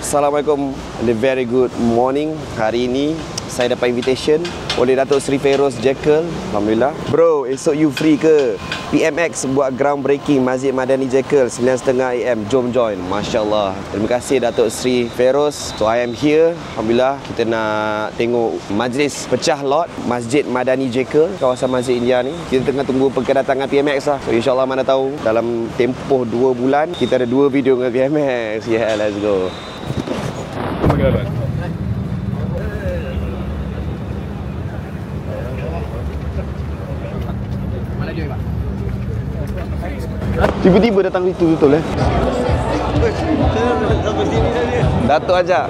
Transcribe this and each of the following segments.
Assalamualaikum and a very good morning. Hari ini saya dapat invitation oleh Datuk Seri Feros Jekyll. Alhamdulillah. Bro, esok you free ke? PMX buat groundbreaking Masjid Madani Jekyll 9.30 AM. Jom join. Masya Allah. Terima kasih Datuk Seri Feros. So I am here. Alhamdulillah. Kita nak tengok majlis pecah lot Masjid Madani Jekyll, kawasan Masjid India ni. Kita tengah tunggu kedatangan PMX lah. So insyaAllah mana tahu dalam tempoh 2 bulan kita ada 2 video dengan PMX. Yeah, let's go. Tiba-tiba datang itu betul Datuk ajak.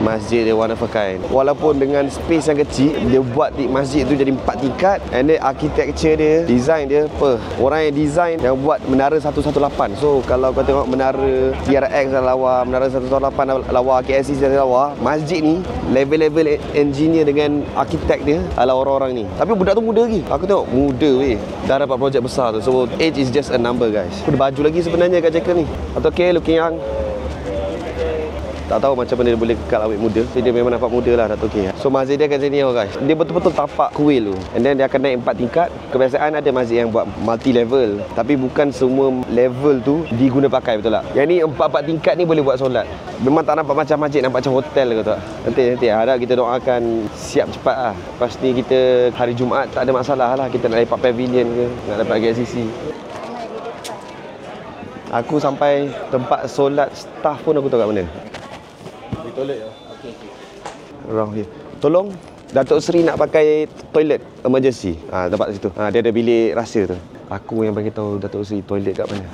Masjid dia one of a kind. Walaupun dengan space yang kecil, dia buat masjid tu jadi 4 tingkat. And then architecture dia, design dia apa? Orang yang design yang buat menara 118. So kalau kau tengok menara TRX dah lawa, menara 118 lawa, KLCC dah lawa, masjid ni level-level engineer dengan arkitek dia adalah orang-orang ni. Tapi budak tu muda lagi. Aku tengok muda weh. Dah dapat projek besar tu. So age is just a number guys. Aku ada baju lagi sebenarnya kat Jekyll ni. Atau okay, looking young. Tak tahu macam mana dia boleh kekal awet muda. Dia memang nampak muda lah Datuk K. So masjid dia akan macam ni guys. Dia betul-betul tapak kuil tu. And then dia akan naik 4 tingkat. Kebiasaan ada masjid yang buat multi level. Tapi bukan semua level tu diguna pakai, betul tak? Yang ni 4 tingkat ni boleh buat solat. Memang tak nampak macam masjid, nampak macam hotel ke tak? Nanti harap kita doakan siap cepat lah. Lepas ni kita hari Jumaat tak ada masalah lah. Kita nak lepak pavilion ke, nak dapat KLCC. Aku sampai tempat solat staff pun aku tahu kat mana. Toilet ya. Okey. Around here. Tolong Datuk Seri nak pakai toilet emergency. Tempat situ. Dia ada bilik rahsia tu. Aku yang bagi tahu Datuk Seri toilet kat mana.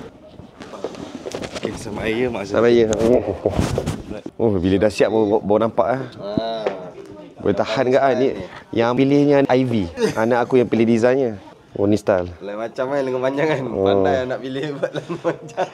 Okey, sama air maksud. Sama air. Oh, bila dah siap baru nampak Boleh tahan ke ni? Yang pilihnya Ivy. Anak aku yang pilih desainnya. Oh, ni style. Lain macam lengan panjang kan. Pandai nak pilih buat lengan panjang.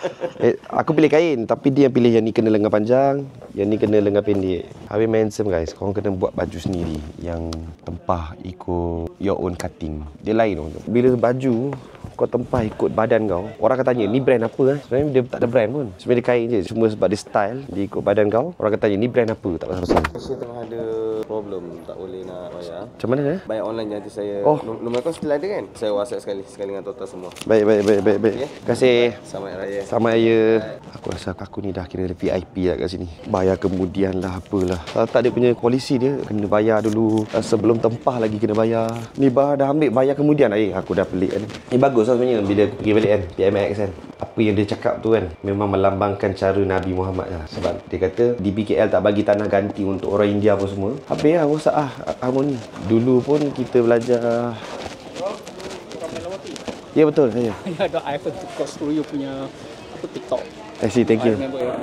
Aku pilih kain, tapi dia yang pilih yang ni kena lengan panjang, yang ni kena lengan pendek. Habis handsome guys. Korang kena buat baju sendiri yang tempah ikut your own cutting. Dia lain tu. Bila baju kau tempah ikut badan kau, orang akan tanya ni brand apa Sebenarnya dia tak ada brand pun. Sebenarnya dia kain je. Cuma sebab dia style, dia ikut badan kau, orang akan tanya ni brand apa. Tak pasal-pasal. Saya tengah ada problem, tak boleh nak bayar. Macam mana bayar online nanti saya. Nombor kau still ada kan? Saya WhatsApp sekali dengan total semua. Baik. Okay. Terima kasih. Selamat Raya. Selamat Raya. Aku rasa aku ni dah kira VIP lah kat sini. Bayar kemudian lah apalah. Kalau tak dia punya polisi dia kena bayar dulu. Sebelum tempah lagi kena bayar. Ni dah ambil bayar kemudian. Aku dah pelik kan. Ni bagus lah sebenarnya bila aku pergi balik kan, PMX kan. Apa yang dia cakap tu kan memang melambangkan cara Nabi Muhammad lah. Sebab dia kata di BKL tak bagi tanah ganti untuk orang India apa semua. Habis lah rosak harmoni. Dulu pun kita belajar. Ya betul saya. Ya ada iPhone cost you punya TikTok. Thank you.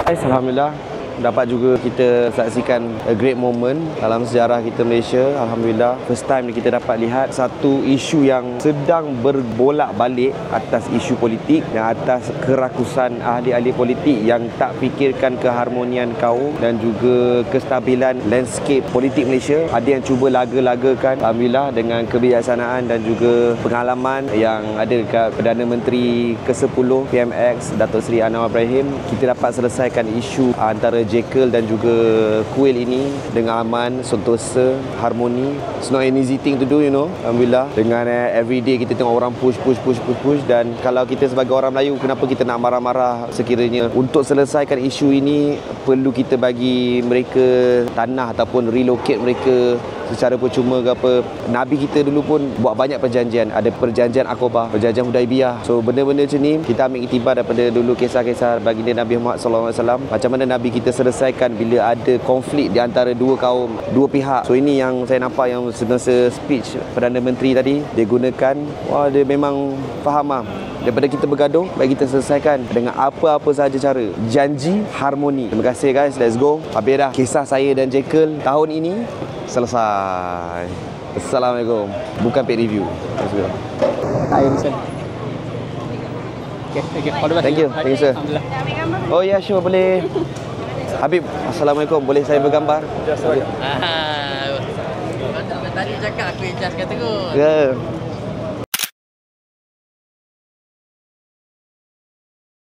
Alhamdulillah dapat juga kita saksikan a great moment dalam sejarah kita Malaysia. Alhamdulillah first time kita dapat lihat satu isu yang sedang berbolak-balik atas isu politik dan atas kerakusan ahli-ahli politik yang tak fikirkan keharmonian kaum dan juga kestabilan landscape politik Malaysia. Ada yang cuba laga-lagakan. Alhamdulillah dengan kebijaksanaan dan juga pengalaman yang ada dekat Perdana Menteri ke-10 PMX Datuk Seri Anwar Ibrahim, kita dapat selesaikan isu antara Jekyll dan juga kuil ini dengan aman, sentosa, harmoni. It's not an easy thing to do, you know. Alhamdulillah. Dengan everyday kita tengok orang push. Dan kalau kita sebagai orang Melayu, kenapa kita nak marah-marah sekiranya untuk selesaikan isu ini perlu kita bagi mereka tanah ataupun relocate mereka secara percuma ke apa. Nabi kita dulu pun buat banyak perjanjian. Ada perjanjian Aqabah, perjanjian Hudaibiyah. So benda-benda macam ni kita ambil iktibar daripada dulu kisah-kisah baginda Nabi Muhammad SAW. Macam mana Nabi kita selesaikan bila ada konflik di antara dua kaum, dua pihak. So ini yang saya nampak yang semasa speech Perdana Menteri tadi dia gunakan. Wah, dia memang faham lah. Daripada kita bergaduh, baik kita selesaikan dengan apa-apa sahaja cara. Janji, harmoni. Terima kasih guys, let's go. Habis dah kisah saya dan Jekyll tahun ini selesai. Assalamualaikum. Bukan paid review. Let's go. Air ni sen. Okay. All the best. Thank you sir. Oh ya, yeah, sure, boleh. Habib, Assalamualaikum. Boleh saya bergambar? Tadi cakap aku adjust kata terus. Ya.